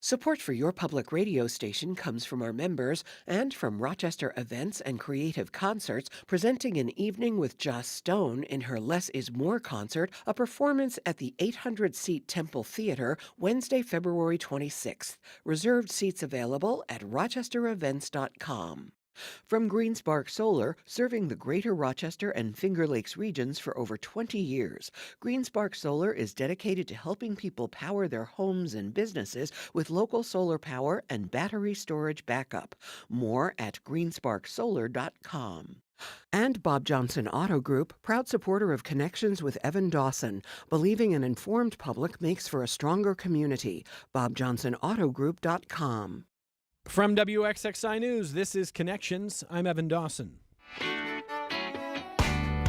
Support for your public radio station comes from our members and from Rochester Events and Creative Concerts, presenting an evening with Joss Stone in her Less is More concert, a performance at the 800-seat Temple Theater, Wednesday, February 26th. Reserved seats available at rochesterevents.com. From GreenSpark Solar, serving the greater Rochester and Finger Lakes regions for over 20 years, GreenSpark Solar is dedicated to helping people power their homes and businesses with local solar power and battery storage backup. More at greensparksolar.com. And Bob Johnson Auto Group, proud supporter of Connections with Evan Dawson, believing an informed public makes for a stronger community. BobJohnsonAutoGroup.com. From WXXI News, this is Connections. I'm Evan Dawson.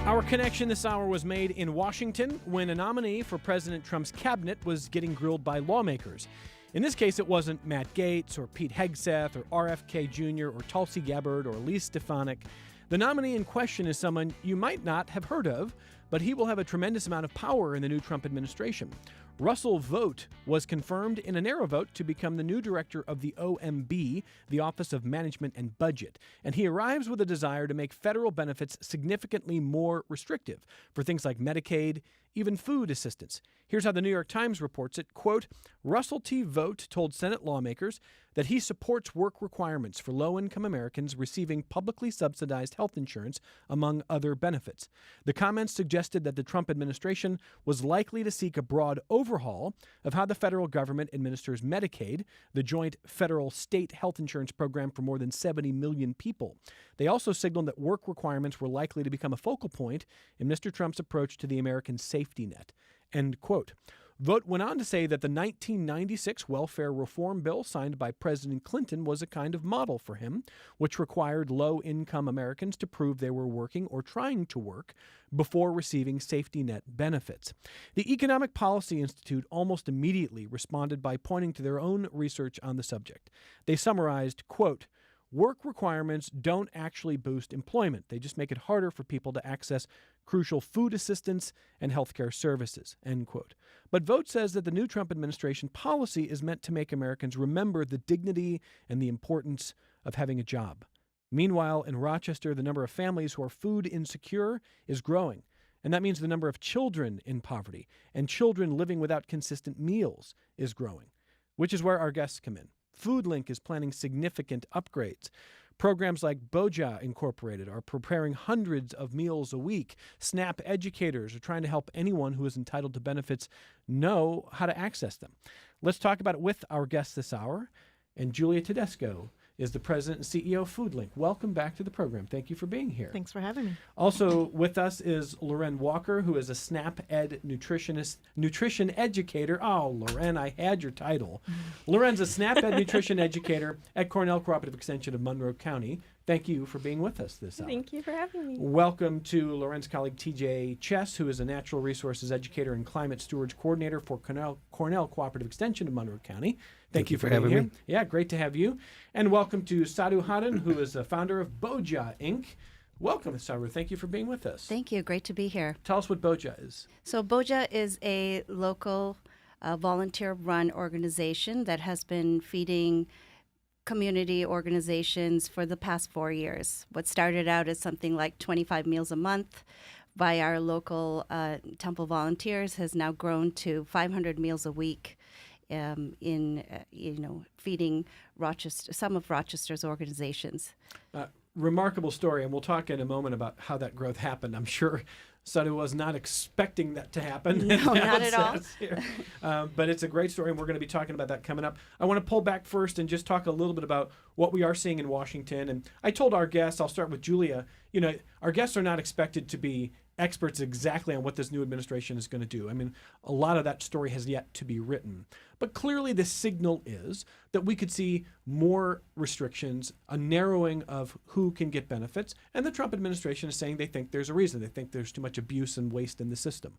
Our connection this hour was made in Washington when a nominee for President Trump's cabinet was getting grilled by lawmakers. In this case, it wasn't Matt Gaetz or Pete Hegseth or RFK Jr. or Tulsi Gabbard or Elise Stefanik. The nominee in question is someone you might not have heard of, but he will have a tremendous amount of power in the new Trump administration. Russell Vought was confirmed in a narrow vote to become the new director of the OMB, the Office of Management and Budget, and he arrives with a desire to make federal benefits significantly more restrictive for things like Medicaid, even food assistance. Here's how the New York Times reports it, quote, Russell T. Vought told Senate lawmakers that he supports work requirements for low-income Americans receiving publicly subsidized health insurance, among other benefits. The comments suggested that the Trump administration was likely to seek a broad overhaul of how the federal government administers Medicaid, the joint federal-state health insurance program for more than 70 million people. They also signaled that work requirements were likely to become a focal point in Mr. Trump's approach to the American safety net. End quote. Vought went on to say that the 1996 welfare reform bill signed by President Clinton was a kind of model for him, which required low-income Americans to prove they were working or trying to work before receiving safety net benefits. The Economic Policy Institute almost immediately responded by pointing to their own research on the subject. They summarized, quote, work requirements don't actually boost employment. They just make it harder for people to access crucial food assistance and healthcare services, end quote. But Vought says that the new Trump administration policy is meant to make Americans remember the dignity and the importance of having a job. Meanwhile, in Rochester, the number of families who are food insecure is growing. And that means the number of children in poverty and children living without consistent meals is growing, which is where our guests come in. FoodLink is planning significant upgrades. Programs like Boja Incorporated are preparing hundreds of meals a week. SNAP educators are trying to help anyone who is entitled to benefits know how to access them. Let's talk about it with our guests this hour. And Julia Tedesco is the president and CEO of FoodLink. Welcome back to the program. Thank you for being here. Thanks for having me. Also with us is Loren Walker, who is a SNAP Ed nutrition educator. Oh, Loren, I had your title. Loren's a SNAP Ed nutrition educator at Cornell Cooperative Extension of Monroe County. Thank you for being with us this hour. Thank you for having me. Welcome to Loren's colleague TJ Chess, who is a natural resources educator and climate stewardship coordinator for Cornell Cooperative Extension of Monroe County. Thank you for having me. Yeah, great to have you. And welcome to Sadhu Hadan, who is the founder of Boja Inc. Welcome, Sadhu. Thank you for being with us. Thank you. Great to be here. Tell us what Boja is. So Boja is a local volunteer-run organization that has been feeding community organizations for the past 4 years. What started out as something like 25 meals a month by our local Temple volunteers has now grown to 500 meals a week in feeding Rochester, some of Rochester's organizations. Remarkable story, and we'll talk in a moment about how that growth happened. I'm sure Sadhu was not expecting that to happen. No, not at all. But it's a great story, and we're going to be talking about that coming up. I want to pull back first and just talk a little bit about what we are seeing in Washington. And I told our guests, I'll start with Julia, our guests are not expected to be experts exactly on what this new administration is going to do. I mean, a lot of that story has yet to be written. But clearly the signal is that we could see more restrictions, a narrowing of who can get benefits, and the Trump administration is saying they think there's a reason. They think there's too much abuse and waste in the system.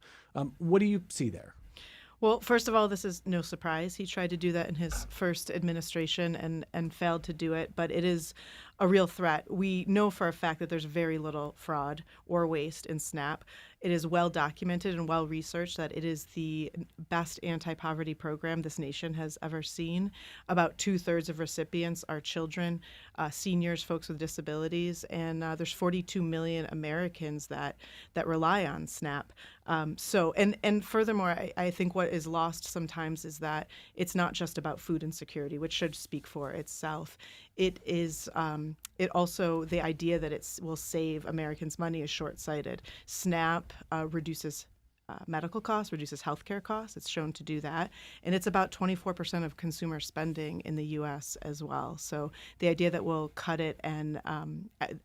What do you see there? Well, first of all, this is no surprise. He tried to do that in his first administration and failed to do it. But it is a real threat. We know for a fact that there's very little fraud or waste in SNAP. It is well documented and well researched that it is the best anti-poverty program this nation has ever seen. About 2/3 of recipients are children, seniors, folks with disabilities, and there's 42 million Americans that rely on SNAP. And furthermore, I think what is lost sometimes is that it's not just about food insecurity, which should speak for itself. It is it also the idea that it will save Americans money is short-sighted. SNAP reduces medical costs, reduces healthcare costs. It's shown to do that. And it's about 24% of consumer spending in the U.S. as well. So the idea that we'll cut it and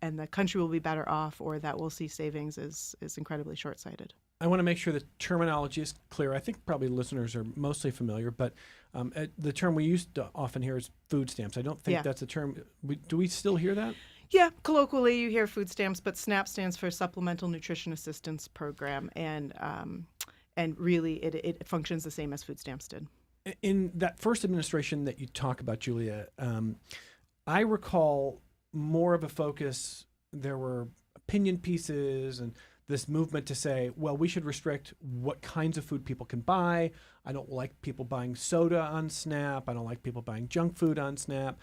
the country will be better off or that we'll see savings is incredibly short-sighted. I want to make sure the terminology is clear. I think probably listeners are mostly familiar, but the term we used to often hear is food stamps. I don't think that's a term. Do we still hear that? Yeah, colloquially you hear food stamps, but SNAP stands for Supplemental Nutrition Assistance Program, and really it functions the same as food stamps did. In that first administration that you talk about, Julia, I recall more of a focus. There were opinion pieces and this movement to say, well, we should restrict what kinds of food people can buy. I don't like people buying soda on SNAP. I don't like people buying junk food on SNAP.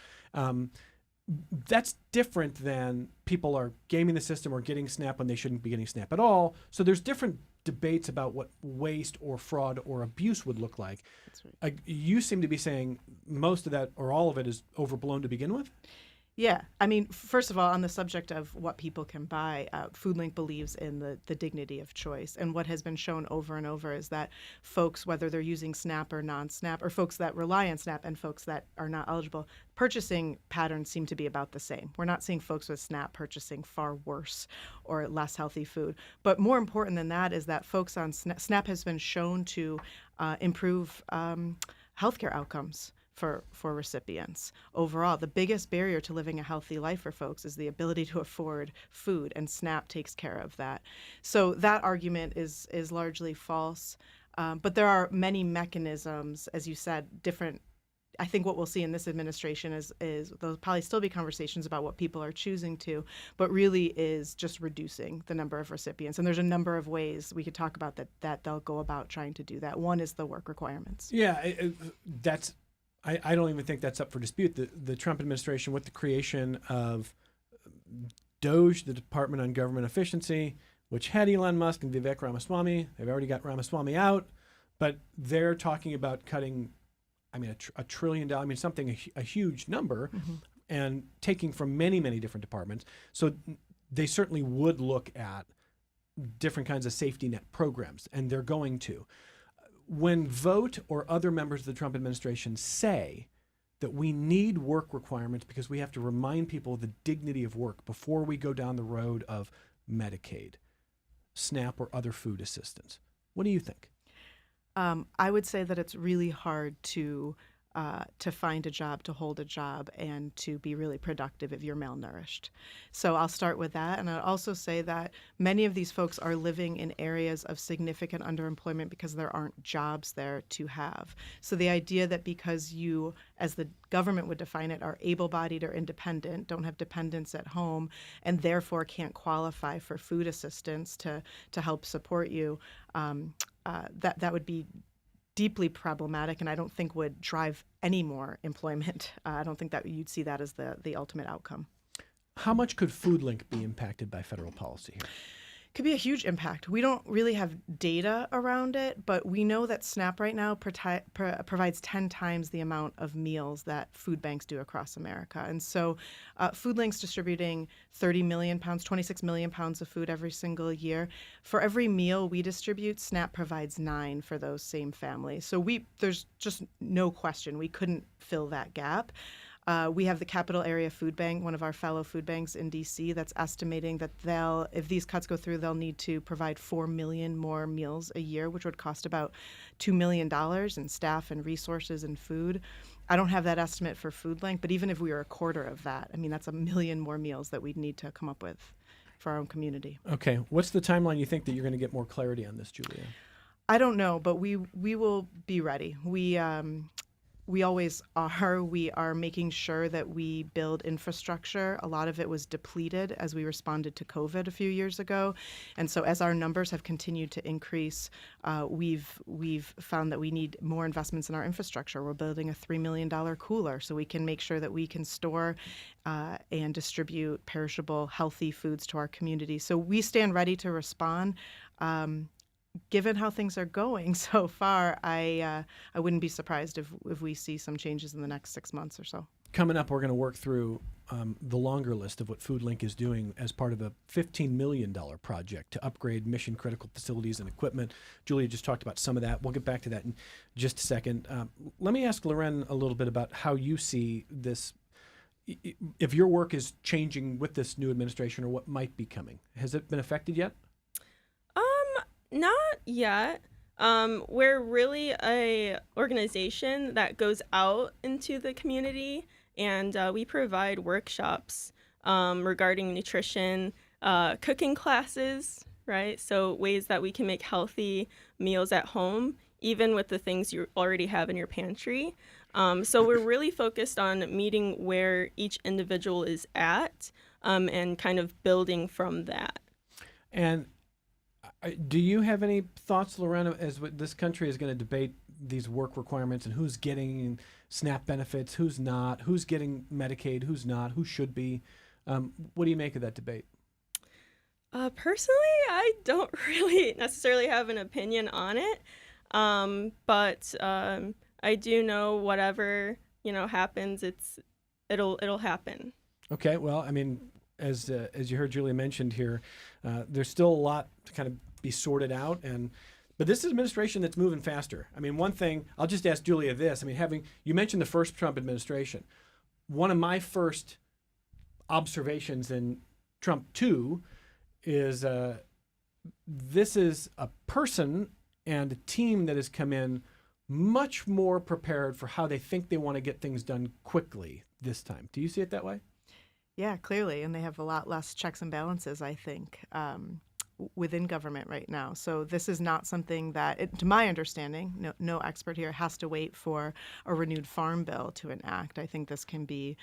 That's different than people are gaming the system or getting SNAP when they shouldn't be getting SNAP at all. So there's different debates about what waste or fraud or abuse would look like. That's right. You seem to be saying most of that or all of it is overblown to begin with? Yeah. I mean, first of all, on the subject of what people can buy, FoodLink believes in the dignity of choice. And what has been shown over and over is that folks, whether they're using SNAP or non-SNAP, or folks that rely on SNAP and folks that are not eligible, purchasing patterns seem to be about the same. We're not seeing folks with SNAP purchasing far worse or less healthy food. But more important than that is that folks on SNAP has been shown to improve healthcare outcomes for recipients. Overall, the biggest barrier to living a healthy life for folks is the ability to afford food, and SNAP takes care of that. So that argument is largely false. But there are many mechanisms, as you said, different. I think what we'll see in this administration is there'll probably still be conversations about what people are choosing to, but really is just reducing the number of recipients. And there's a number of ways we could talk about that they'll go about trying to do that. One is the work requirements. Yeah, that's. I don't even think that's up for dispute. The Trump administration, with the creation of DOGE, the Department on Government Efficiency, which had Elon Musk and Vivek Ramaswamy, they've already got Ramaswamy out, but they're talking about cutting, $1 trillion, something, a huge number, and taking from many, many different departments. So they certainly would look at different kinds of safety net programs, and they're going to. When Vote or other members of the Trump administration say that we need work requirements because we have to remind people of the dignity of work before we go down the road of Medicaid, SNAP, or other food assistance, what do you think? I would say that it's really hard to find a job, to hold a job, and to be really productive if you're malnourished. So I'll start with that. And I'll also say that many of these folks are living in areas of significant underemployment because there aren't jobs there to have. So the idea that because you, as the government would define it, are able-bodied or independent, don't have dependents at home, and therefore can't qualify for food assistance to help support you, that would be deeply problematic, and I don't think would drive any more employment. I don't think that you'd see that as the ultimate outcome. How much could FoodLink be impacted by federal policy here? Could be a huge impact. We don't really have data around it, but we know that SNAP right now provides 10 times the amount of meals that food banks do across America. And so FoodLink's distributing 30 million pounds, 26 million pounds of food every single year. For every meal we distribute, SNAP provides 9 for those same families. So there's just no question we couldn't fill that gap. We have the Capital Area Food Bank, one of our fellow food banks in D.C., that's estimating that if these cuts go through, they'll need to provide 4 million more meals a year, which would cost about $2 million in staff and resources and food. I don't have that estimate for FoodLink, but even if we were a quarter of that, that's 1 million more meals that we'd need to come up with for our own community. Okay. What's the timeline you think that you're going to get more clarity on this, Julia? I don't know, but we will be ready. we always are. We are making sure that we build infrastructure. A lot of it was depleted as we responded to COVID a few years ago, and so as our numbers have continued to increase, we've found that we need more investments in our infrastructure. We're building a $3 million cooler so we can make sure that we can store and distribute perishable, healthy foods to our community. So we stand ready to respond. Given how things are going so far, I wouldn't be surprised if we see some changes in the next 6 months or so. Coming up, we're going to work through the longer list of what FoodLink is doing as part of a $15 million project to upgrade mission-critical facilities and equipment. Julia just talked about some of that. We'll get back to that in just a second. Let me ask Loren a little bit about how you see this, if your work is changing with this new administration or what might be coming. Has it been affected yet? Not yet. We're really a organization that goes out into the community, and we provide workshops regarding nutrition, cooking classes, right? So ways that we can make healthy meals at home, even with the things you already have in your pantry. So we're really focused on meeting where each individual is at and kind of building from that. And do you have any thoughts, Lorena, as this country is going to debate these work requirements and who's getting SNAP benefits, who's not, who's getting Medicaid, who's not, who should be? What do you make of that debate? Personally, I don't really necessarily have an opinion on it, but I do know whatever happens, it'll happen. Okay, well, I mean, as you heard Julia mentioned here, there's still a lot to kind of be sorted out, but this is an administration that's moving faster. I mean, one thing, I'll just ask Julia this. I mean, you mentioned the first Trump administration. One of my first observations in Trump 2 is this is a person and a team that has come in much more prepared for how they think they want to get things done quickly this time. Do you see it that way? Yeah, clearly, and they have a lot less checks and balances, I think, within government right now. So this is not something that, to my understanding, no expert here has to wait for a renewed farm bill to enact. I think this can be,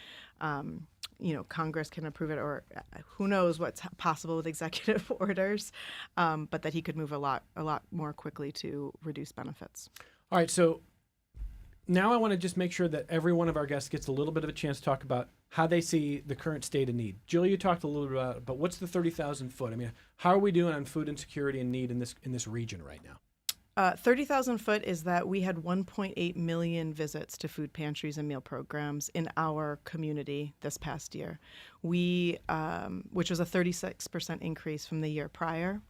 Congress can approve it, or who knows what's possible with executive orders, but that he could move a lot more quickly to reduce benefits. All right, so now I want to just make sure that every one of our guests gets a little bit of a chance to talk about how they see the current state of need. Julia, you talked a little bit about it, but what's the 30,000 foot? I mean, how are we doing on food insecurity and need in this region right now? 30,000 foot is that we had 1.8 million visits to food pantries and meal programs in our community this past year, which was a 36% increase from the year prior.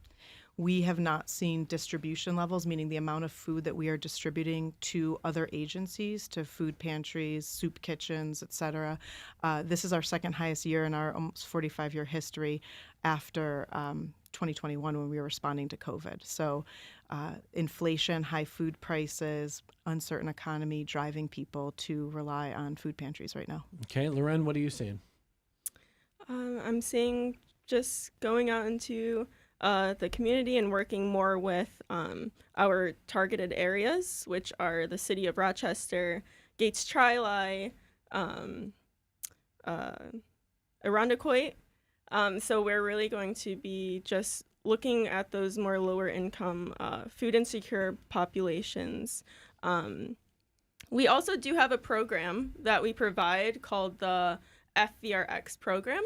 We have not seen distribution levels, meaning the amount of food that we are distributing to other agencies, to food pantries, soup kitchens, et cetera. This is our second highest year in our almost 45-year history after 2021 when we were responding to COVID. So inflation, high food prices, uncertain economy driving people to rely on food pantries right now. Okay, Loren, what are you seeing? I'm seeing just going out into the community and working more with our targeted areas, which are the city of Rochester, Gates Tri-Li, Irondequoit. So we're really going to be just looking at those more lower income, food insecure populations. We also do have a program that we provide called the FVRX program,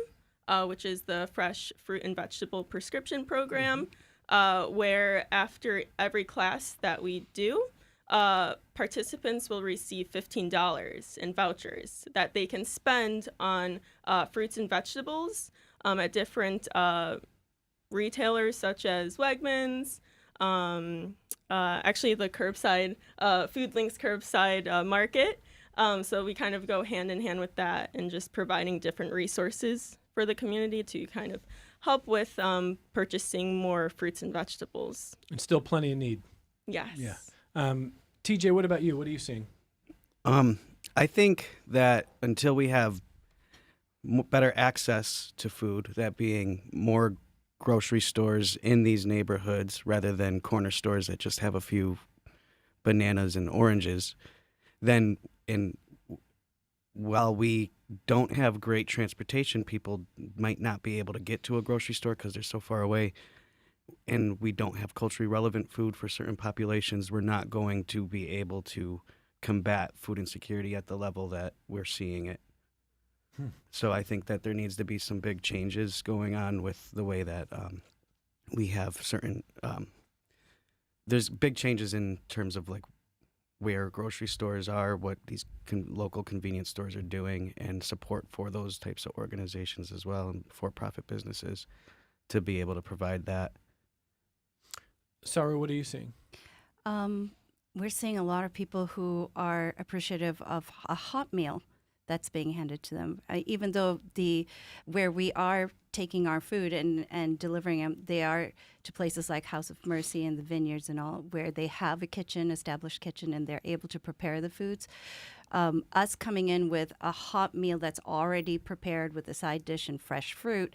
which is the Fresh Fruit and Vegetable Prescription Program, where after every class that we do, participants will receive $15 in vouchers that they can spend on fruits and vegetables at different retailers such as Wegmans, actually the curbside, FoodLink's curbside market. So we kind of go hand in hand with that and just providing different resources for the community to kind of help with purchasing more fruits and vegetables. And still plenty of need. Yes. Yeah. TJ, what about you? What are you seeing? I think that until we have better access to food, that being more grocery stores in these neighborhoods rather than corner stores that just have a few bananas and oranges, then And while we don't have great transportation, people might not be able to get to a grocery store because they're so far away, and we don't have culturally relevant food for certain populations, we're not going to be able to combat food insecurity at the level that we're seeing it. So I think that there needs to be some big changes going on with the way that we have certain there's big changes in terms of like where grocery stores are, what these local convenience stores are doing, and support for those types of organizations as well, and for-profit businesses to be able to provide that. Sarah, what are you seeing? We're seeing a lot of people who are appreciative of a hot meal that's being handed to them. Even though where we are taking our food and delivering them, they are to places like House of Mercy and the Vineyards and all, where they have a kitchen, established kitchen, and they're able to prepare the foods. Us coming in with a hot meal that's already prepared with a side dish and fresh fruit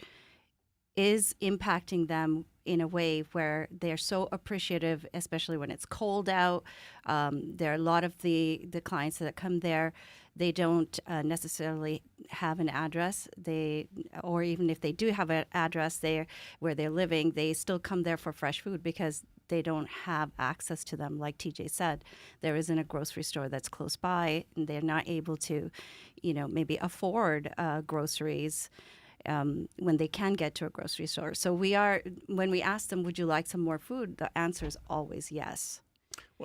is impacting them in a way where they're so appreciative, especially when it's cold out. There are a lot of the clients that come there, they don't necessarily have an address. Or even if they do have an address there where they're living, they still come there for fresh food because they don't have access to them. Like TJ said, there isn't a grocery store that's close by, and they're not able to, maybe afford groceries when they can get to a grocery store. So when we ask them, would you like some more food? The answer is always yes.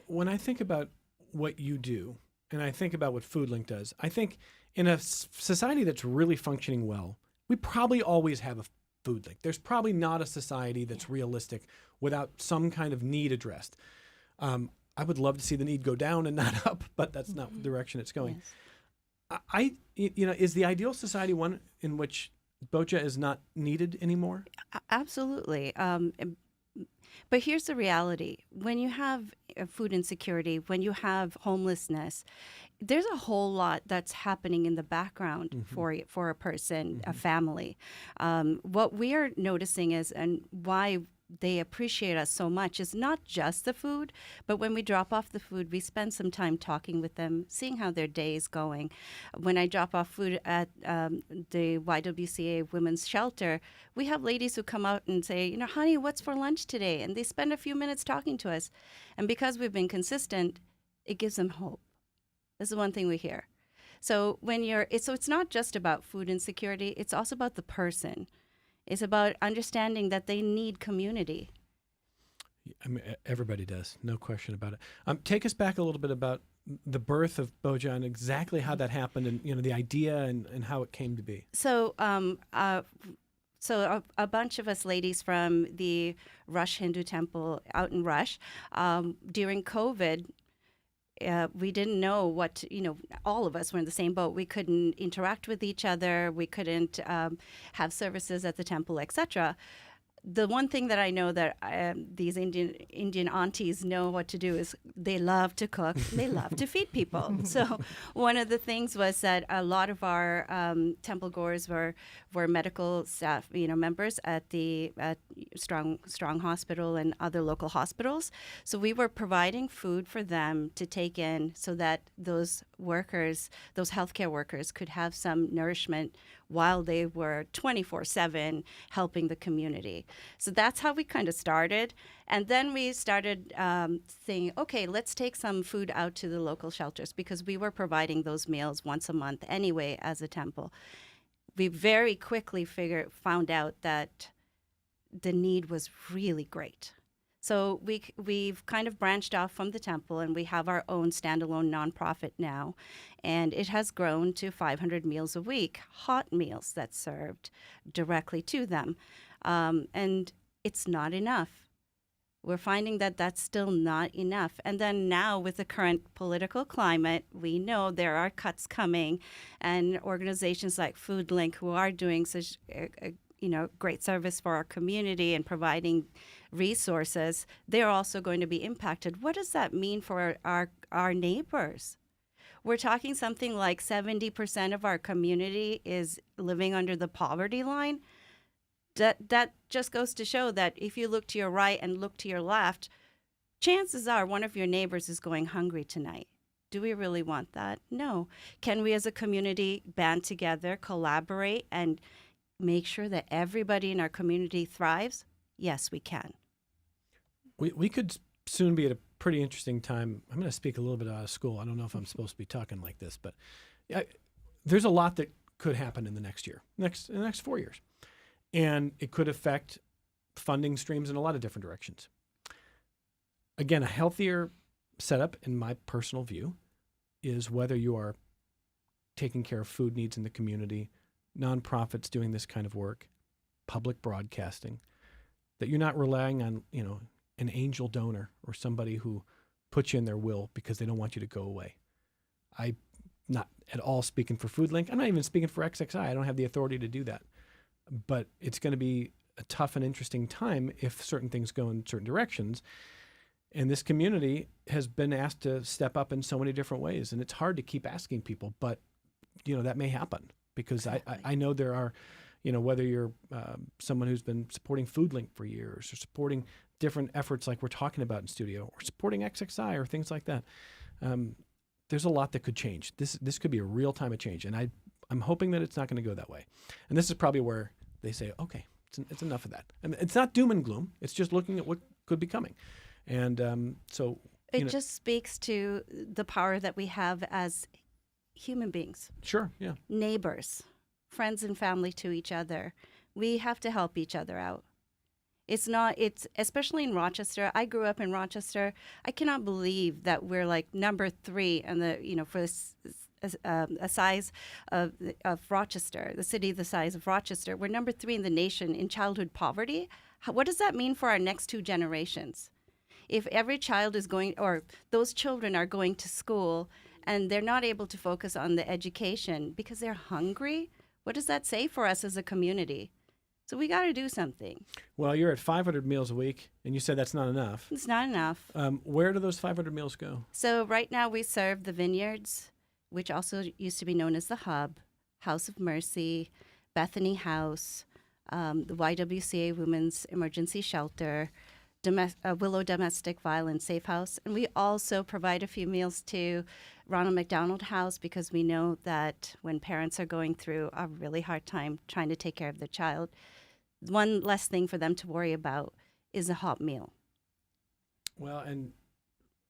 When I think about what you do, and I think about what FoodLink does, I think in a society that's really functioning well, we probably always have a food link. There's probably not a society that's realistic without some kind of need addressed. I would love to see the need go down and not up, but that's not the direction it's going. Yes. Is the ideal society one in which BOJA is not needed anymore? Absolutely. But here's the reality. When you have food insecurity, when you have homelessness, there's a whole lot that's happening in the background for a person, a family. What we are noticing is, and why they appreciate us so much, is not just the food, but when we drop off the food, we spend some time talking with them, seeing how their day is going. When I drop off food at the YWCA Women's Shelter, we have ladies who come out and say, honey, what's for lunch today? And they spend a few minutes talking to us. And because we've been consistent, it gives them hope. This is one thing we hear. So it's not just about food insecurity, it's also about the person. It's about understanding that they need community. I mean, everybody does, no question about it. Take us back a little bit about the birth of BOJA and exactly how that happened, and the idea and how it came to be. So, a bunch of us ladies from the Rush Hindu Temple out in Rush, during COVID, we didn't know what all of us were in the same boat. We couldn't interact with each other. We couldn't have services at the temple, etc. The one thing that I know that these Indian aunties know what to do is they love to cook. They love to feed people. So one of the things was that a lot of our temple goers were medical staff, members at Strong Hospital and other local hospitals. So we were providing food for them to take in so that those workers, those healthcare workers, could have some nourishment while they were 24/7 helping the community. So that's how we kind of started. And then we started saying, okay, let's take some food out to the local shelters, because we were providing those meals once a month anyway as a temple. We very quickly found out that the need was really great. So we've kind of branched off from the temple, and we have our own standalone nonprofit now, and it has grown to 500 meals a week, hot meals that's served directly to them, and it's not enough. We're finding that that's still not enough. And then now with the current political climate, we know there are cuts coming, and organizations like FoodLink, who are doing such great service for our community and providing resources, they're also going to be impacted. What does that mean for our neighbors? We're talking something like 70% of our community is living under the poverty line. That just goes to show that if you look to your right and look to your left, chances are one of your neighbors is going hungry tonight. Do we really want that? No. Can we as a community band together, collaborate, and make sure that everybody in our community thrives? Yes, we can. We could soon be at a pretty interesting time. I'm going to speak a little bit out of school. I don't know if I'm supposed to be talking like this, but there's a lot that could happen in the next year, in the next 4 years. And it could affect funding streams in a lot of different directions. Again, a healthier setup, in my personal view, is whether you are taking care of food needs in the community, nonprofits doing this kind of work, public broadcasting, that you're not relying on, an angel donor or somebody who puts you in their will because they don't want you to go away. I'm not at all speaking for FoodLink. I'm not even speaking for XXI. I don't have the authority to do that. But it's going to be a tough and interesting time if certain things go in certain directions. And this community has been asked to step up in so many different ways. And it's hard to keep asking people, but, that may happen because I know there are, whether you're someone who's been supporting FoodLink for years or supporting different efforts like we're talking about in studio or supporting XXI or things like that. There's a lot that could change. This could be a real time of change. And I'm hoping that it's not going to go that way. And this is probably where they say, okay, it's enough of that. And it's not doom and gloom. It's just looking at what could be coming. And so it just speaks to the power that we have as human beings. Sure, yeah. Neighbors, friends and family to each other. We have to help each other out. It's especially in Rochester. I grew up in Rochester. I cannot believe that we're like number 3 in the, for a size of Rochester, the city the size of Rochester. We're number 3 in the nation in childhood poverty. What does that mean for our next 2 generations? If every child is going, or those children are going to school and they're not able to focus on the education because they're hungry, what does that say for us as a community? So we got to do something. Well, you're at 500 meals a week, and you said that's not enough. It's not enough. Where do those 500 meals go? So right now we serve the Vineyards, which also used to be known as the Hub, House of Mercy, Bethany House, the YWCA Women's Emergency Shelter, Willow Domestic Violence Safe House. And we also provide a few meals to Ronald McDonald House because we know that when parents are going through a really hard time trying to take care of their child, one less thing for them to worry about is a hot meal. Well, and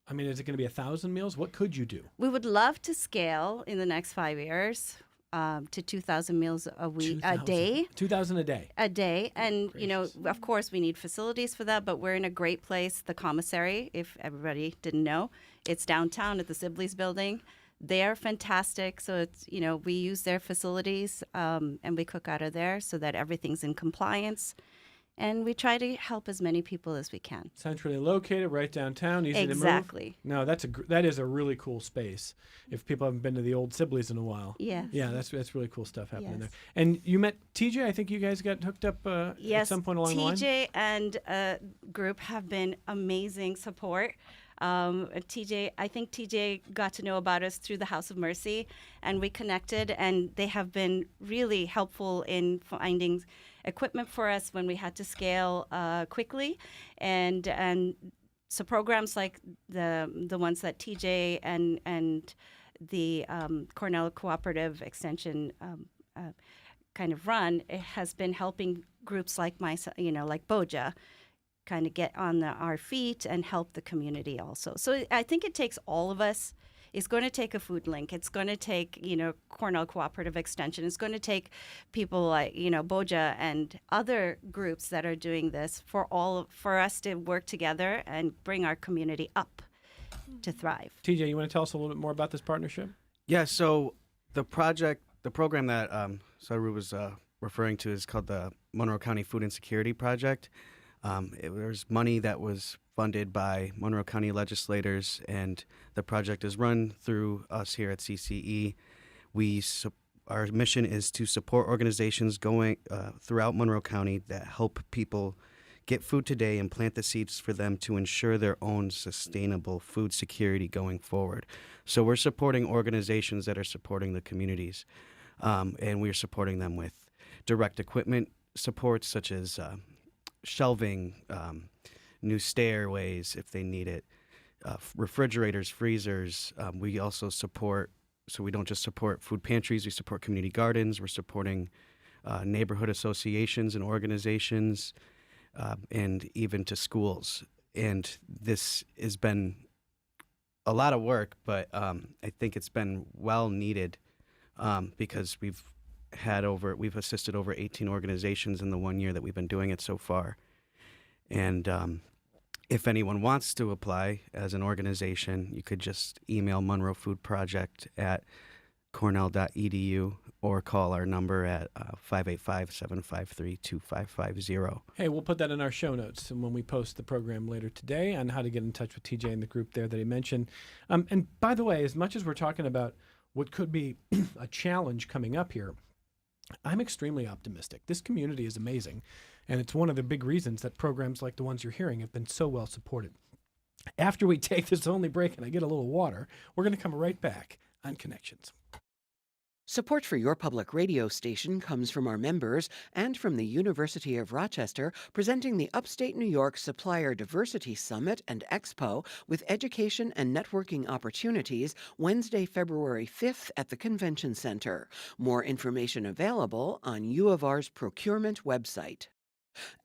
I mean, is it going to be 1,000 meals? What could you do? We would love to scale in the next 5 years to 2,000 meals a week, 2,000. a day. 2,000 a day. A day. And, Gracious. Of course, we need facilities for that, but we're in a great place. The commissary, if everybody didn't know, it's downtown at the Sibley's building. They're fantastic. So it's, we use their facilities and we cook out of there so that everything's in compliance. And we try to help as many people as we can. Centrally located, right downtown, easy to move. Exactly. No, that is a really cool space. If people haven't been to the old Sibley's in a while. Yes. Yeah, that's really cool stuff happening Yes. there. And you met TJ. I think you guys got hooked up Yes, at some point along the line. TJ and group have been amazing support. I think TJ got to know about us through the House of Mercy, and we connected, and they have been really helpful in finding equipment for us when we had to scale quickly, and so programs like the ones that TJ and the Cornell Cooperative Extension kind of run, it has been helping groups like like BOJA kind of get on our feet and help the community also. So I think it takes all of us. It's going to take a FoodLink. It's going to take, Cornell Cooperative Extension. It's going to take people like, BOJA and other groups that are doing this for us to work together and bring our community up to thrive. TJ, you want to tell us a little bit more about this partnership? Yeah, so the program that Saru was referring to is called the Monroe County Food Insecurity Project. There's money that was funded by Monroe County legislators, and the project is run through us here at CCE. Our mission is to support organizations going throughout Monroe County that help people get food today and plant the seeds for them to ensure their own sustainable food security going forward. So we're supporting organizations that are supporting the communities, and we're supporting them with direct equipment support such as shelving, new stairways if they need it, refrigerators, freezers. We also support, so we don't just support food pantries, we support community gardens. We're supporting neighborhood associations and organizations, and even to schools. And this has been a lot of work, but I think it's been well needed, because we've assisted over 18 organizations in the 1 year that we've been doing it so far. And if anyone wants to apply as an organization, you could just email Monroe Food Project at cornell.edu or call our number at 585-753-2550. Hey, we'll put that in our show notes and when we post the program later today on how to get in touch with TJ and the group there that he mentioned. And by the way, as much as we're talking about what could be a challenge coming up here, I'm extremely optimistic. This community is amazing, and it's one of the big reasons that programs like the ones you're hearing have been so well supported. After we take this only break and I get a little water, we're going to come right back on Connections. Support for your public radio station comes from our members and from the University of Rochester, presenting the Upstate New York Supplier Diversity Summit and Expo with education and networking opportunities Wednesday, February 5th at the Convention Center. More information available on U of R's procurement website.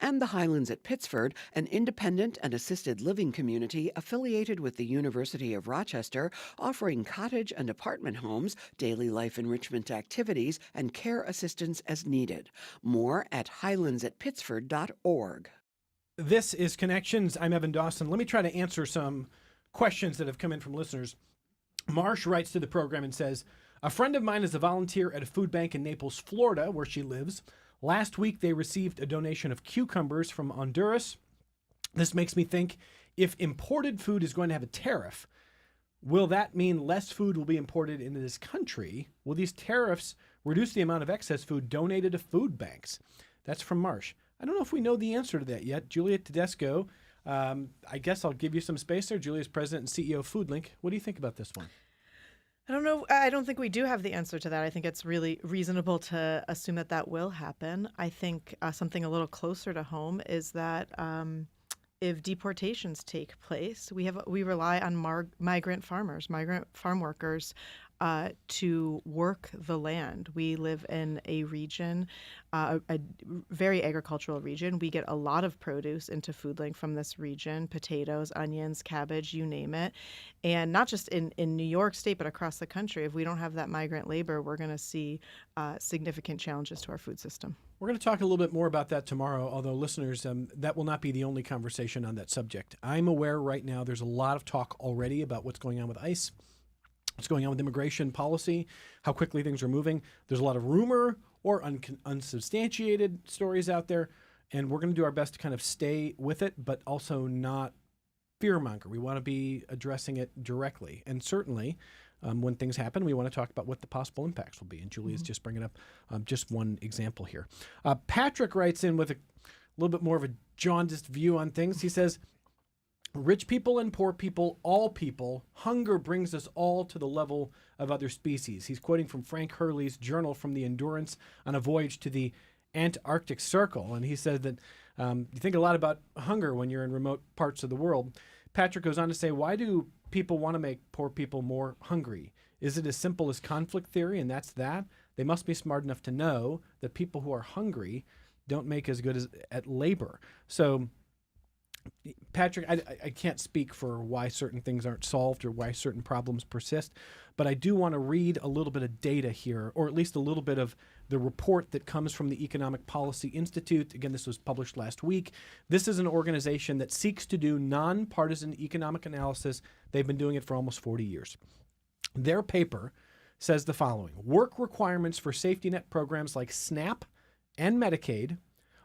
And the Highlands at Pittsford, an independent and assisted living community affiliated with the University of Rochester, offering cottage and apartment homes, daily life enrichment activities, and care assistance as needed. More at highlandsatpittsford.org. This is Connections. I'm Evan Dawson. Let me try to answer some questions that have come in from listeners. Marsh writes to the program and says, a friend of mine is a volunteer at a food bank in Naples, Florida, where she lives. Last week, they received a donation of cucumbers from Honduras. This makes me think, if imported food is going to have a tariff, will that mean less food will be imported into this country? Will these tariffs reduce the amount of excess food donated to food banks? That's from Marsh. I don't know if we know the answer to that yet. Julia Tedesco, I guess I'll give you some space there. Julia's president and CEO of FoodLink. What do you think about this one? I don't know. I don't think we do have the answer to that. I think it's really reasonable to assume that that will happen. I think something a little closer to home is that if deportations take place, we rely on migrant farmers, migrant farm workers to work the land. We live in a region, a very agricultural region. We get a lot of produce into FoodLink from this region, potatoes, onions, cabbage, you name it. And not just in New York State, but across the country. If we don't have that migrant labor, we're going to see significant challenges to our food system. We're going to talk a little bit more about that tomorrow, although listeners, that will not be the only conversation on that subject. I'm aware right now there's a lot of talk already about what's going on with ICE, what's going on with immigration policy, how quickly things are moving. There's a lot of rumor or unsubstantiated stories out there, and we're going to do our best to kind of stay with it, but also not fearmonger. We want to be addressing it directly. And certainly, when things happen, we want to talk about what the possible impacts will be. And Julia's just bringing up just one example here. Patrick writes in with a little bit more of a jaundiced view on things. He says, rich people and poor people, all people, hunger brings us all to the level of other species. He's quoting from Frank Hurley's journal from the Endurance on a Voyage to the Antarctic Circle. And he said that you think a lot about hunger when you're in remote parts of the world. Patrick goes on to say, why do people want to make poor people more hungry? Is it as simple as conflict theory, and that's that? They must be smart enough to know that people who are hungry don't make as good at labor. So, Patrick, I can't speak for why certain things aren't solved or why certain problems persist, but I do want to read a little bit of data here, or at least a little bit of the report that comes from the Economic Policy Institute. Again, this was published last week. This is an organization that seeks to do nonpartisan economic analysis. They've been doing it for almost 40 years. Their paper says the following: work requirements for safety net programs like SNAP and Medicaid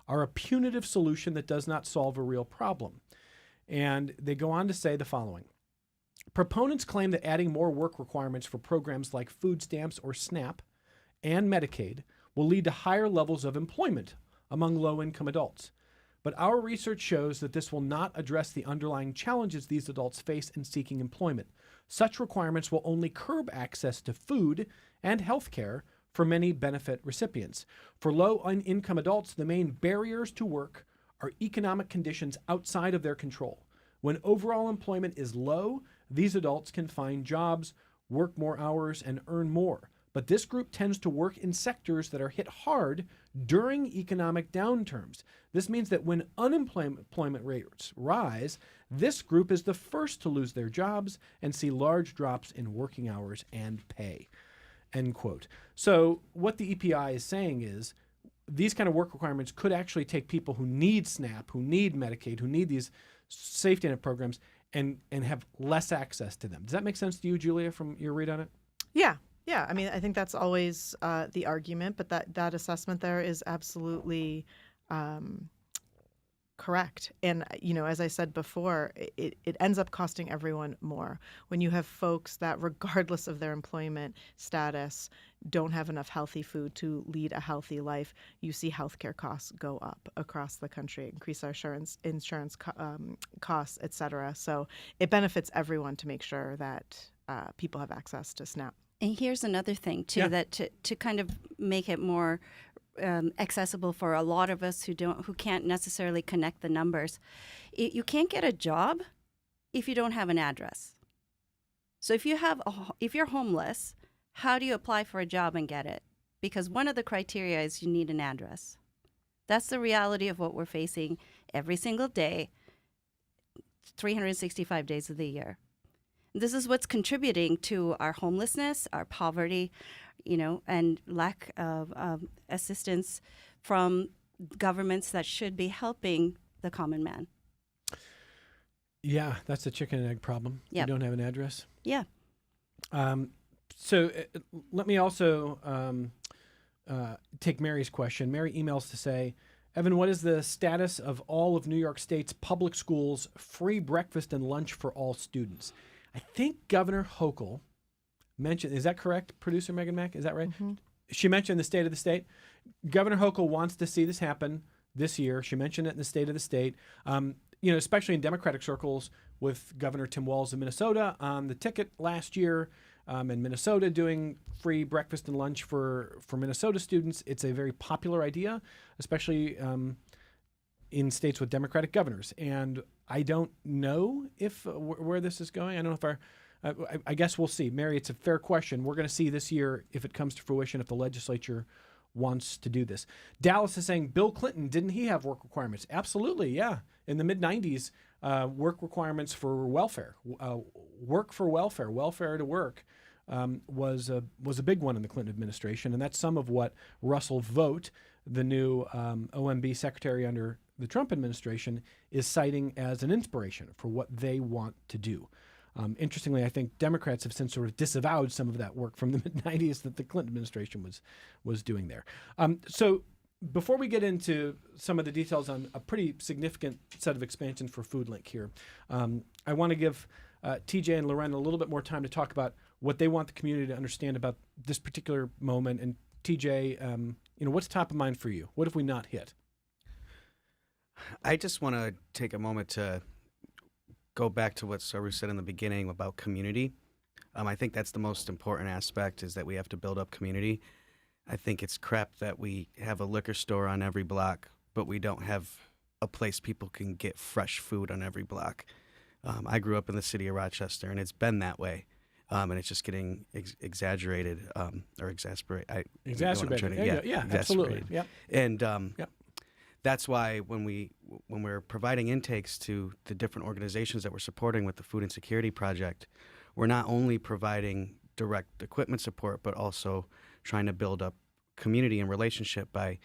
are a punitive solution that does not solve a real problem. And they go on to say the following: proponents claim that adding more work requirements for programs like food stamps or SNAP and Medicaid will lead to higher levels of employment among low-income adults. But our research shows that this will not address the underlying challenges these adults face in seeking employment. Such requirements will only curb access to food and health care for many benefit recipients. For low-income adults, the main barriers to work are economic conditions outside of their control. When overall employment is low, these adults can find jobs, work more hours, and earn more. But this group tends to work in sectors that are hit hard during economic downturns. This means that when unemployment rates rise, this group is the first to lose their jobs and see large drops in working hours and pay. End quote. So what the EPI is saying is these kind of work requirements could actually take people who need SNAP, who need Medicaid, who need these safety net programs and have less access to them. Does that make sense to you, Julia, from your read on it? Yeah. Yeah, I mean, I think that's always the argument, but that assessment there is absolutely correct. And, as I said before, it ends up costing everyone more. When you have folks that, regardless of their employment status, don't have enough healthy food to lead a healthy life, you see healthcare costs go up across the country, increase our insurance costs, et cetera. So it benefits everyone to make sure that people have access to SNAP. And here's another thing, too, that to kind of make it more accessible for a lot of us who can't necessarily connect the numbers. You can't get a job if you don't have an address. So if you're homeless, how do you apply for a job and get it? Because one of the criteria is you need an address. That's the reality of what we're facing every single day, 365 days of the year. This is what's contributing to our homelessness, our poverty, and lack of assistance from governments that should be helping the common man. Yeah, that's the chicken and egg problem. Yep. You don't have an address. Yeah. So let me also take Mary's question. Mary emails to say, Evan, what is the status of all of New York State's public schools' free breakfast and lunch for all students? I think Governor Hochul mentioned, is that correct, producer Megan Mack? Is that right? Mm-hmm. She mentioned the state of the state. Governor Hochul wants to see this happen this year. She mentioned it in the state of the state, especially in Democratic circles with Governor Tim Walz of Minnesota on the ticket last year, and Minnesota doing free breakfast and lunch for Minnesota students. It's a very popular idea, especially in states with Democratic governors. And I don't know if where this is going. I don't know if I guess we'll see. Mary, it's a fair question. We're going to see this year if it comes to fruition, if the legislature wants to do this. Dallas is saying, Bill Clinton, didn't he have work requirements? Absolutely, yeah. In the mid-'90s, work requirements for welfare, work for welfare, welfare to work was a big one in the Clinton administration. And that's some of what Russell Vought, the new OMB secretary under the Trump administration, is citing as an inspiration for what they want to do. Interestingly, I think Democrats have since sort of disavowed some of that work from the mid-'90s that the Clinton administration was doing there. So before we get into some of the details on a pretty significant set of expansions for FoodLink here, I want to give TJ and Loren a little bit more time to talk about what they want the community to understand about this particular moment. And TJ, what's top of mind for you? What have we not hit? I just want to take a moment to go back to what Saru said in the beginning about community. I think that's the most important aspect, is that we have to build up community. I think it's crap that we have a liquor store on every block, but we don't have a place people can get fresh food on every block. I grew up in the city of Rochester, and it's been that way. And it's just getting exaggerated or exasperated. Exacerbated. Yeah, absolutely. Yep. And that's why when we're providing intakes to the different organizations that we're supporting with the Food Insecurity Project, we're not only providing direct equipment support, but also trying to build up community and relationship by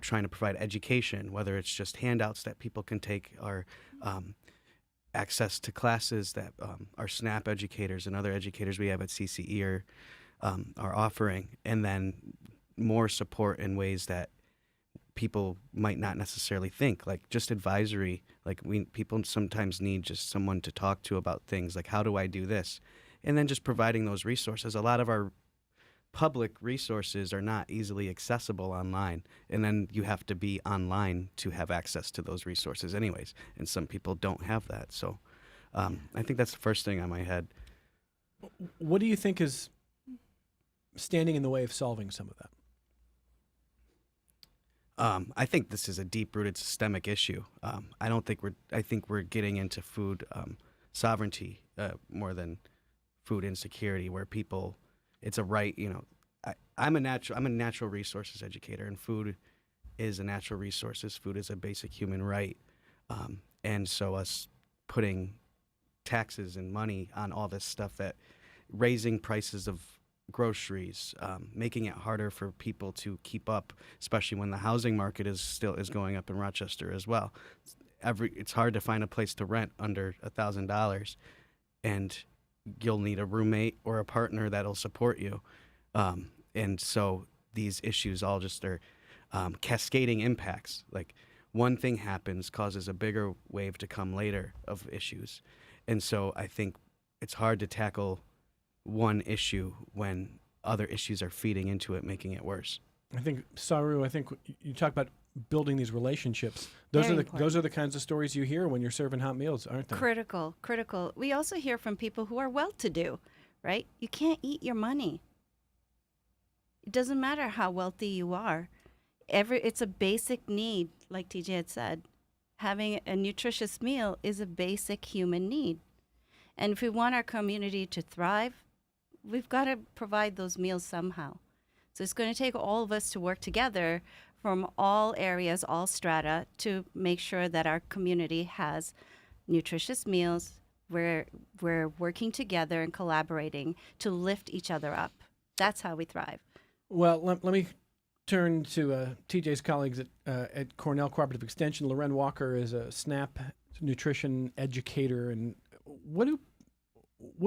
trying to provide education, whether it's just handouts that people can take, or access to classes that our SNAP educators and other educators we have at CCE are offering, and then more support in ways that people might not necessarily think, like just advisory. Like people sometimes need just someone to talk to about things, like how do I do this? And then just providing those resources. A lot of our public resources are not easily accessible online, and then you have to be online to have access to those resources anyways, and some people don't have that. So I think that's the first thing on my head. What do you think is standing in the way of solving some of that? I think this is a deep-rooted systemic issue. I think we're getting into food sovereignty more than food insecurity, where people, it's a right. I'm a natural resources educator, and food is a natural resources. Food is a basic human right, and so us putting taxes and money on all this stuff, that raising prices of groceries, making it harder for people to keep up, especially when the housing market is going up in Rochester as well. It's hard to find a place to rent under $1,000, and you'll need a roommate or a partner that'll support you. And so these issues all just are cascading impacts. Like, one thing happens causes a bigger wave to come later of issues. And so I think it's hard to tackle one issue when other issues are feeding into it, making it worse. I think, Saru, you talk about building these relationships. Those are the kinds of stories you hear when you're serving hot meals, aren't they? Critical. We also hear from people who are well-to-do, right? You can't eat your money. It doesn't matter how wealthy you are. It's a basic need, like TJ had said. Having a nutritious meal is a basic human need. And if we want our community to thrive, we've got to provide those meals somehow. So it's going to take all of us to work together from all areas, all strata, to make sure that our community has nutritious meals. We're working together and collaborating to lift each other up. That's how we thrive. Well, let me turn to TJ's colleagues at Cornell Cooperative Extension. Loren Walker is a SNAP nutrition educator. And what do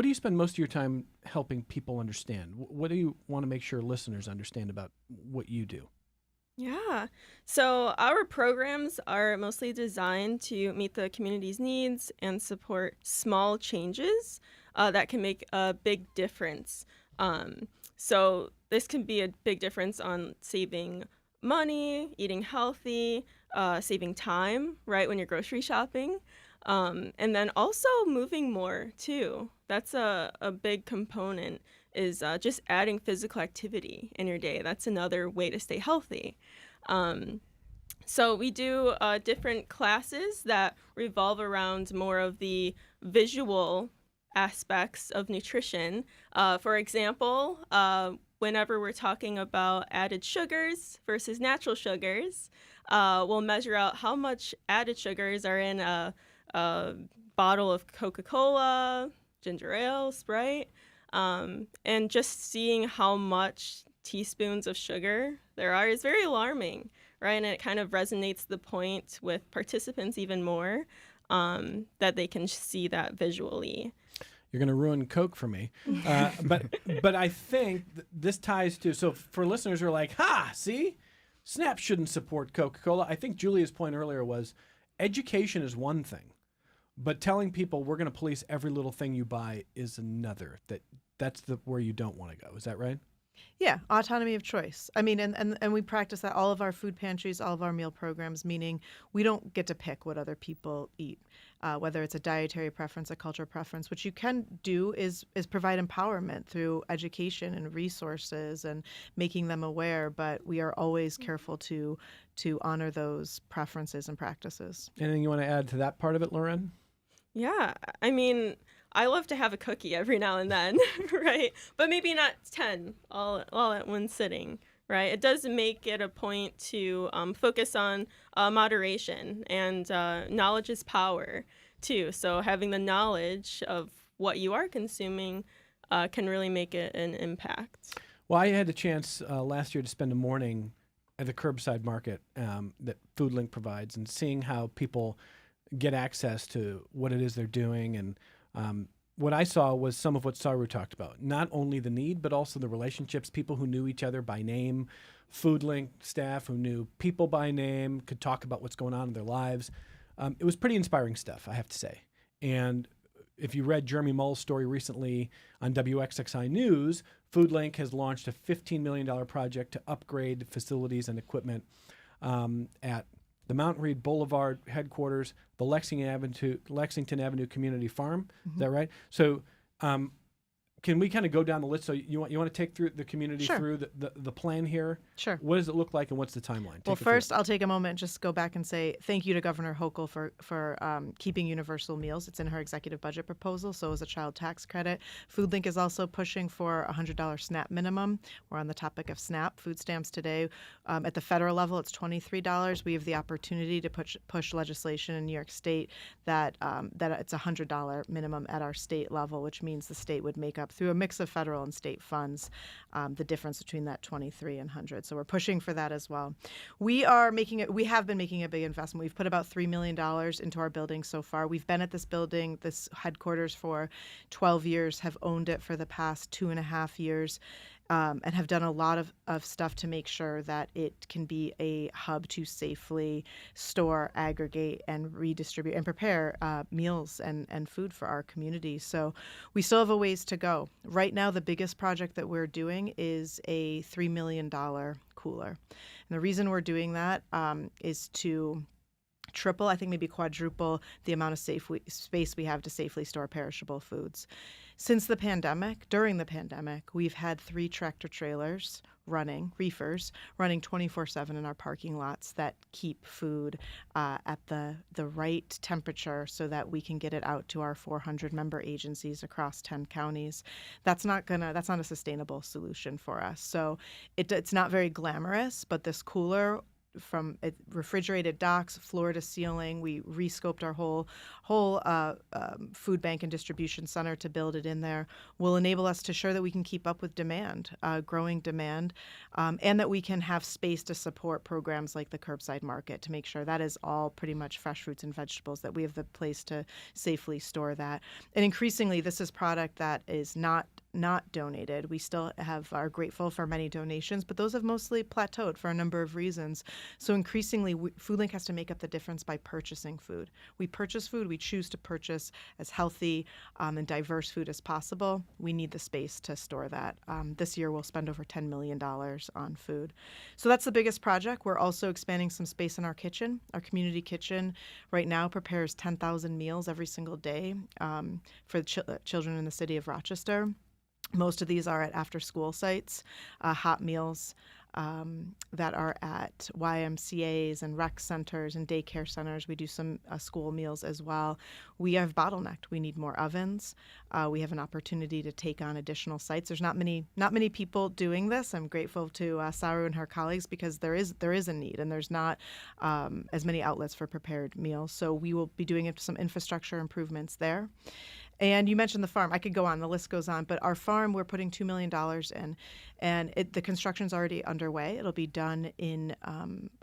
you spend most of your time helping people understand? What do you want to make sure listeners understand about what you do? Yeah. So our programs are mostly designed to meet the community's needs and support small changes that can make a big difference. So this can be a big difference on saving money, eating healthy, saving time, right, when you're grocery shopping. And then also moving more, too. That's a big component, is just adding physical activity in your day. That's another way to stay healthy. So we do different classes that revolve around more of the visual aspects of nutrition. For example, whenever we're talking about added sugars versus natural sugars, we'll measure out how much added sugars are in a bottle of Coca-Cola, ginger ale, Sprite, and just seeing how much teaspoons of sugar there are is very alarming, right? And it kind of resonates the point with participants even more, that they can see that visually. You're going to ruin Coke for me. But I think this ties to, so for listeners who are like, see, SNAP shouldn't support Coca-Cola. I think Julia's point earlier was education is one thing, but telling people we're going to police every little thing you buy is another. That's where you don't want to go. Is that right? Yeah, autonomy of choice. I mean, and we practice that all of our food pantries, all of our meal programs, meaning we don't get to pick what other people eat, whether it's a dietary preference, a cultural preference. What you can do is provide empowerment through education and resources and making them aware, but we are always careful to honor those preferences and practices. Anything you want to add to that part of it, Loren? Yeah, I mean, I love to have a cookie every now and then, right? But maybe not 10 all at one sitting, right? It does make it a point to focus on moderation, and knowledge is power, too. So having the knowledge of what you are consuming can really make an impact. Well, I had the chance last year to spend a morning at the curbside market that FoodLink provides, and seeing how people get access to what it is they're doing. And what I saw was some of what Saru talked about, not only the need, but also the relationships, people who knew each other by name, FoodLink staff who knew people by name, could talk about what's going on in their lives. It was pretty inspiring stuff, I have to say. And if you read Jeremy Mull's story recently on WXXI News, FoodLink has launched a $15 million project to upgrade facilities and equipment at the Mount Read Boulevard headquarters, the Lexington Avenue Community Farm. Mm-hmm. Is that right? So Can we kind of go down the list? So you want to take through the community Sure. through the plan here? Sure. What does it look like, and what's the timeline? Well, Take it through. first, I'll take a moment and just go back and say thank you to Governor Hochul for keeping universal meals. It's in her executive budget proposal, so is a child tax credit. FoodLink is also pushing for a $100 SNAP minimum. We're on the topic of SNAP food stamps today. At the federal level, it's $23. We have the opportunity to push legislation in New York State that it's a $100 minimum at our state level, which means the state would make up through a mix of federal and state funds the difference between that 23 and 100. So we're pushing for that as well. We have been making a big investment. We've put about $3 million into our building so far. We've been at this building, this headquarters, for 12 years, have owned it for the past 2.5 years. And have done a lot of stuff to make sure that it can be a hub to safely store, aggregate, and redistribute and prepare meals and food for our community. So we still have a ways to go. Right now, the biggest project that we're doing is a $3 million cooler. And the reason we're doing that is to triple, I think maybe quadruple the amount of space we have to safely store perishable foods. Since the pandemic, during the pandemic, we've had 3 tractor trailers reefers running 24/7 in our parking lots that keep food at the right temperature so that we can get it out to our 400 member agencies across 10 counties. That's not a sustainable solution for us. So it's not very glamorous, but this cooler, from refrigerated docks, floor to ceiling. We rescoped our whole food bank and distribution center to build it in there. Will enable us to ensure that we can keep up with demand, growing demand, and that we can have space to support programs like the curbside market to make sure that is all pretty much fresh fruits and vegetables, that we have the place to safely store that. And increasingly, this is product that is not donated. We still are grateful for many donations, but those have mostly plateaued for a number of reasons. So increasingly, FoodLink has to make up the difference by purchasing food. We purchase food. We choose to purchase as healthy and diverse food as possible. We need the space to store that. This year, we'll spend over $10 million on food. So that's the biggest project. We're also expanding some space in our kitchen. Our community kitchen right now prepares 10,000 meals every single day for children in the city of Rochester. Most of these are at after-school sites, hot meals that are at YMCAs and rec centers and daycare centers. We do some school meals as well. We have bottlenecked. We need more ovens. We have an opportunity to take on additional sites. There's not many people doing this. I'm grateful to Saru and her colleagues because there is a need, and there's not as many outlets for prepared meals. So we will be doing some infrastructure improvements there. And you mentioned the farm. I could go on. The list goes on. But our farm, we're putting $2 million in. And the construction's already underway. It'll be done in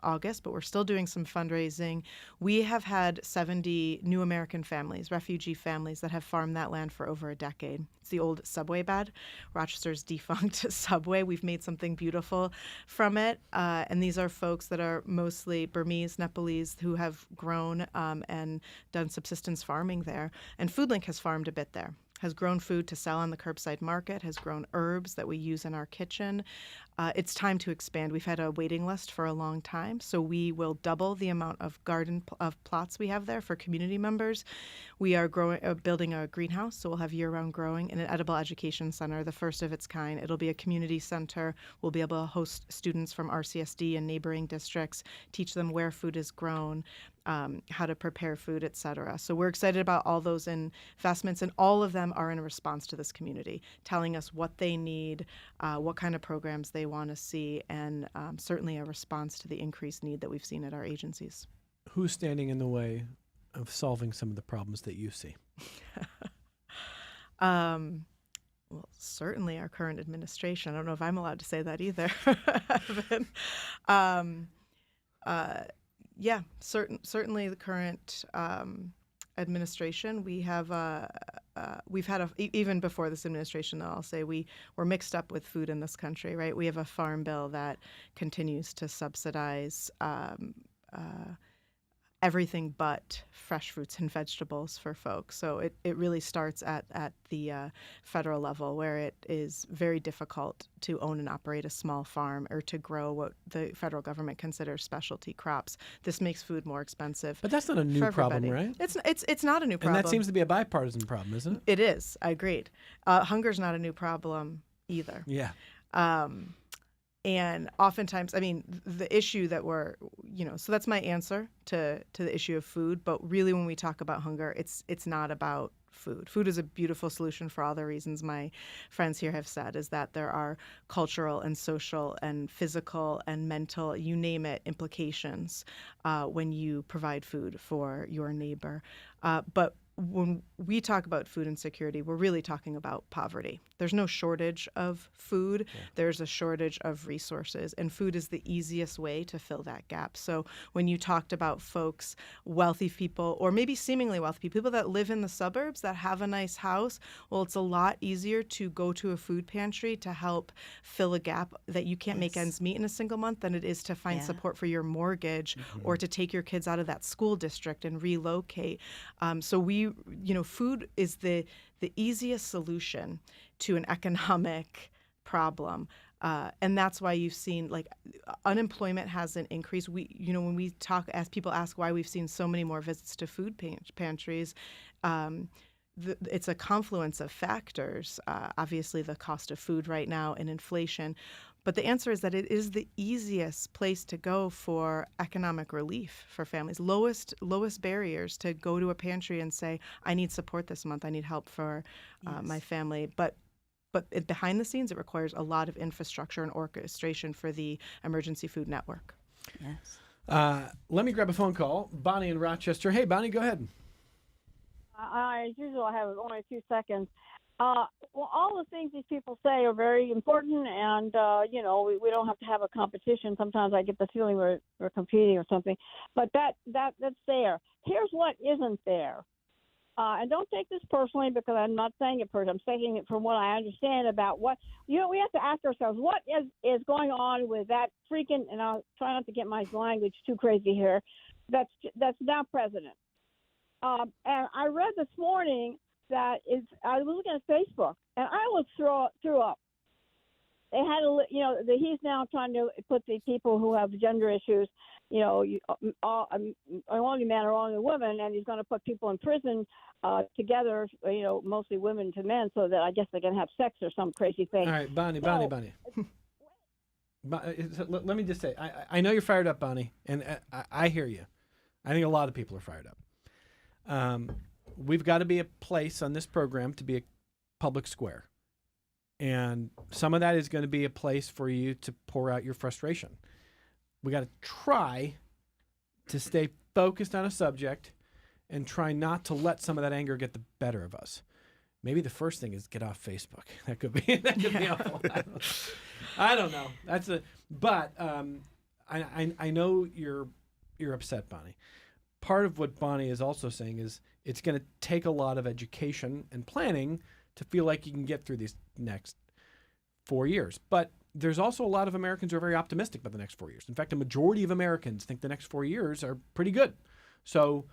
August, but we're still doing some fundraising. We have had 70 new American families, refugee families, that have farmed that land for over a decade. It's the old subway bed, Rochester's defunct subway. We've made something beautiful from it. And these are folks that are mostly Burmese, Nepalese, who have grown and done subsistence farming there. And FoodLink has farmed a bit there, has grown food to sell on the curbside market, has grown herbs that we use in our kitchen. It's time to expand. We've had a waiting list for a long time, so we will double the amount of plots we have there for community members. We are building a greenhouse, so we'll have year-round growing, and an edible education center, the first of its kind. It'll be a community center. We'll be able to host students from RCSD and neighboring districts, teach them where food is grown, how to prepare food, et cetera. So we're excited about all those investments, and all of them are in response to this community, telling us what they need, what kind of programs they want to see, and certainly a response to the increased need that we've seen at our agencies. Who's standing in the way of solving some of the problems that you see? Well, certainly our current administration. I don't know if I'm allowed to say that either. Yeah, certainly the current administration. We've had even before this administration, I'll say we're mixed up with food in this country, right? We have a farm bill that continues to subsidize everything but fresh fruits and vegetables for folks. So it really starts at the federal level, where it is very difficult to own and operate a small farm or to grow what the federal government considers specialty crops. This makes food more expensive. But that's not a new for problem, everybody. right? It's not a new problem. And that seems to be a bipartisan problem, isn't it? It is. I agreed. Hunger's not a new problem either. Yeah. And oftentimes, I mean, the issue that so that's my answer to the issue of food. But really, when we talk about hunger, it's not about food. Food is a beautiful solution for all the reasons my friends here have said, is that there are cultural and social and physical and mental, you name it, implications when you provide food for your neighbor. But when we talk about food insecurity, we're really talking about poverty. There's no shortage of food. Yeah. There's a shortage of resources, and food is the easiest way to fill that gap. So when you talked about folks, wealthy people, or maybe seemingly wealthy people that live in the suburbs that have a nice house, well, it's a lot easier to go to a food pantry to help fill a gap that you can't make ends meet in a single month than it is to find support for your mortgage or to take your kids out of that school district and relocate. So food is the easiest solution to an economic problem. And that's why you've seen unemployment hasn't increased. When we talk, as people ask why we've seen so many more visits to food pantries, it's a confluence of factors. Obviously, the cost of food right now and inflation. But the answer is that it is the easiest place to go for economic relief for families. Lowest barriers to go to a pantry and say, I need support this month. I need help for my family. But behind the scenes, it requires a lot of infrastructure and orchestration for the emergency food network. Yes. Let me grab a phone call. Bonnie in Rochester. Hey, Bonnie, go ahead. As usual, I have only a few seconds. Well, all the things these people say are very important, and we don't have to have a competition. Sometimes I get the feeling we're competing or something, but that's there. Here's what isn't there, and don't take this personally because I'm not saying it personally. I'm saying it from what I understand about what we have to ask ourselves: what is going on with that freaking? And I'll try not to get my language too crazy here. That's now president. And I read this morning. I was looking at Facebook, and I almost threw up. They had he's now trying to put the people who have gender issues, only men or only women, and he's going to put people in prison together, mostly women to men, so that I guess they can have sex or some crazy thing. All right, Bonnie. Let me just say, I know you're fired up, Bonnie, and I hear you. I think a lot of people are fired up. We've got to be a place on this program to be a public square. And some of that is going to be a place for you to pour out your frustration. We got to try to stay focused on a subject and try not to let some of that anger get the better of us. Maybe the first thing is get off Facebook. That could be helpful. I don't know. But I know you're upset, Bonnie. Part of what Bonnie is also saying is it's going to take a lot of education and planning to feel like you can get through these next 4 years. But there's also a lot of Americans who are very optimistic about the next 4 years. In fact, a majority of Americans think the next 4 years are pretty good. So,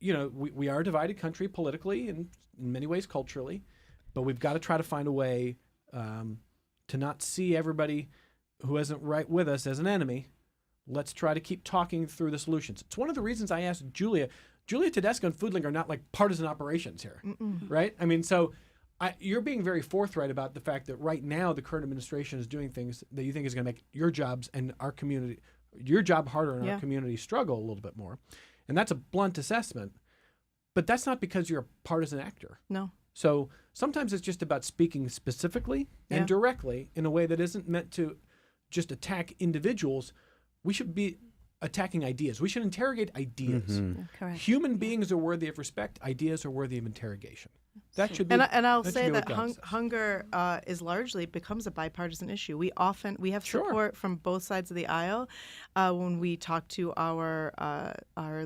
we are a divided country politically and in many ways culturally, but we've got to try to find a way to not see everybody who isn't right with us as an enemy. Let's try to keep talking through the solutions. It's one of the reasons I asked Julia Tedesco and FoodLink are not like partisan operations here, right? I mean, so you're being very forthright about the fact that right now the current administration is doing things that you think is going to make your jobs and our community, your job harder and our community struggle a little bit more. And that's a blunt assessment, but that's not because you're a partisan actor. No. So sometimes it's just about speaking specifically and directly in a way that isn't meant to just attack individuals. We should be attacking ideas. We should interrogate ideas. Mm-hmm. Correct. Human beings are worthy of respect. Ideas are worthy of interrogation. That should be. And I'll say that hunger is largely becomes a bipartisan issue. We have support from both sides of the aisle when we talk to our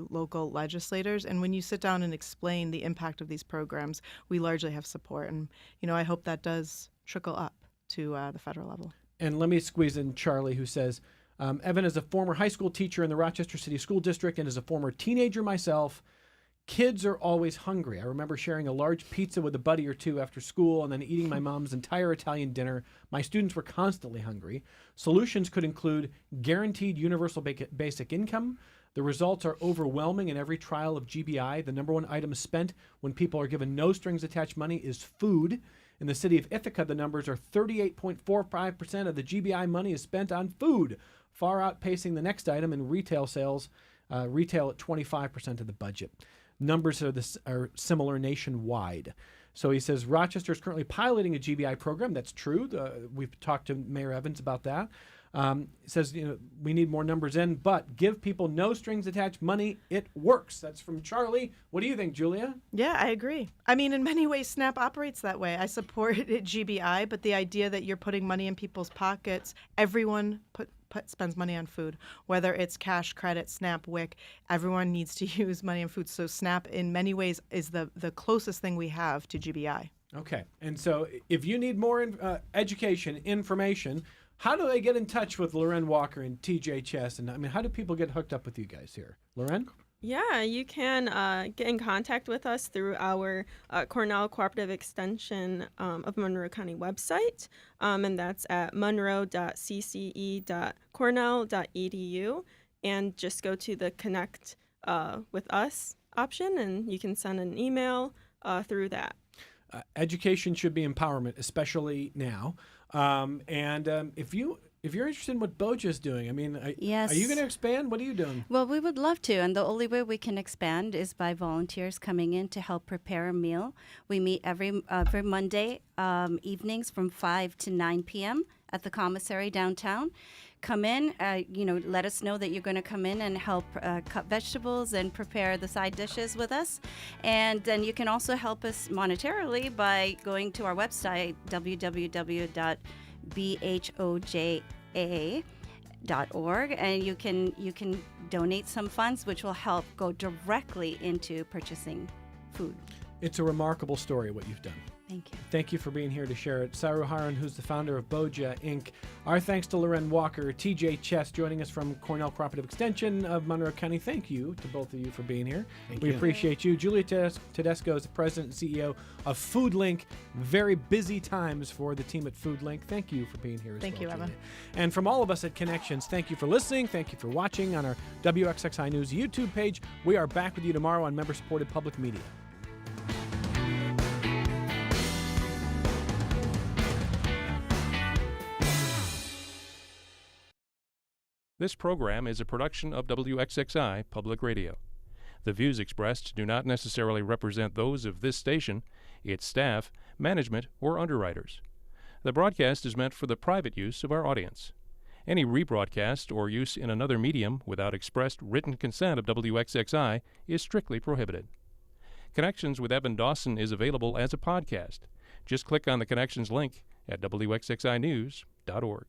local legislators, and when you sit down and explain the impact of these programs, we largely have support. And I hope that does trickle up to the federal level. And let me squeeze in Charlie, who says, Evan is a former high school teacher in the Rochester City School District and is a former teenager myself. Kids are always hungry. I remember sharing a large pizza with a buddy or two after school and then eating my mom's entire Italian dinner. My students were constantly hungry. Solutions could include guaranteed universal basic income. The results are overwhelming in every trial of GBI. The number one item spent when people are given no strings attached money is food. In the city of Ithaca, the numbers are 38.45% of the GBI money is spent on food, far outpacing the next item in retail sales, retail at 25% of the budget. Numbers are similar nationwide. So he says Rochester is currently piloting a GBI program. That's true. We've talked to Mayor Evans about that. He says, we need more numbers in, but give people no strings attached money. It works. That's from Charlie. What do you think, Julia? Yeah, I agree. I mean, in many ways, SNAP operates that way. I support it, GBI, but the idea that you're putting money in people's pockets, everyone spends money on food, whether it's cash, credit, SNAP, WIC, everyone needs to use money on food. So SNAP, in many ways, is the closest thing we have to GBI. Okay. And so if you need more education, information, how do they get in touch with Loren Walker and TJ Chess? And I mean, how do people get hooked up with you guys here? Loren? Yeah, you can get in contact with us through our Cornell Cooperative Extension of Monroe County website, and that's at monroe.cce.cornell.edu, and just go to the Connect with Us option, and you can send an email through that. Education should be empowerment, especially now. If you're interested in what Boja's doing, I mean, Yes. Are you going to expand? What are you doing? Well, we would love to, and the only way we can expand is by volunteers coming in to help prepare a meal. We meet every Monday evenings from 5 to 9 p.m. at the commissary downtown. Come in, let us know that you're going to come in and help cut vegetables and prepare the side dishes with us. And then you can also help us monetarily by going to our website, www.bhoja.org, and you can donate some funds, which will help go directly into purchasing food. It's a remarkable story, what you've done. Thank you. Thank you for being here to share it. Saru Haran, who's the founder of Boja, Inc. Our thanks to Loren Walker, TJ Chess, joining us from Cornell Cooperative Extension of Monroe County. Thank you to both of you for being here. We appreciate you. Julia Tedesco is the president and CEO of FoodLink. Very busy times for the team at FoodLink. Thank you for being here as well. Thank you, Evan. Julia. And from all of us at Connections, thank you for listening. Thank you for watching on our WXXI News YouTube page. We are back with you tomorrow on member-supported public media. This program is a production of WXXI Public Radio. The views expressed do not necessarily represent those of this station, its staff, management, or underwriters. The broadcast is meant for the private use of our audience. Any rebroadcast or use in another medium without expressed written consent of WXXI is strictly prohibited. Connections with Evan Dawson is available as a podcast. Just click on the Connections link at WXXInews.org.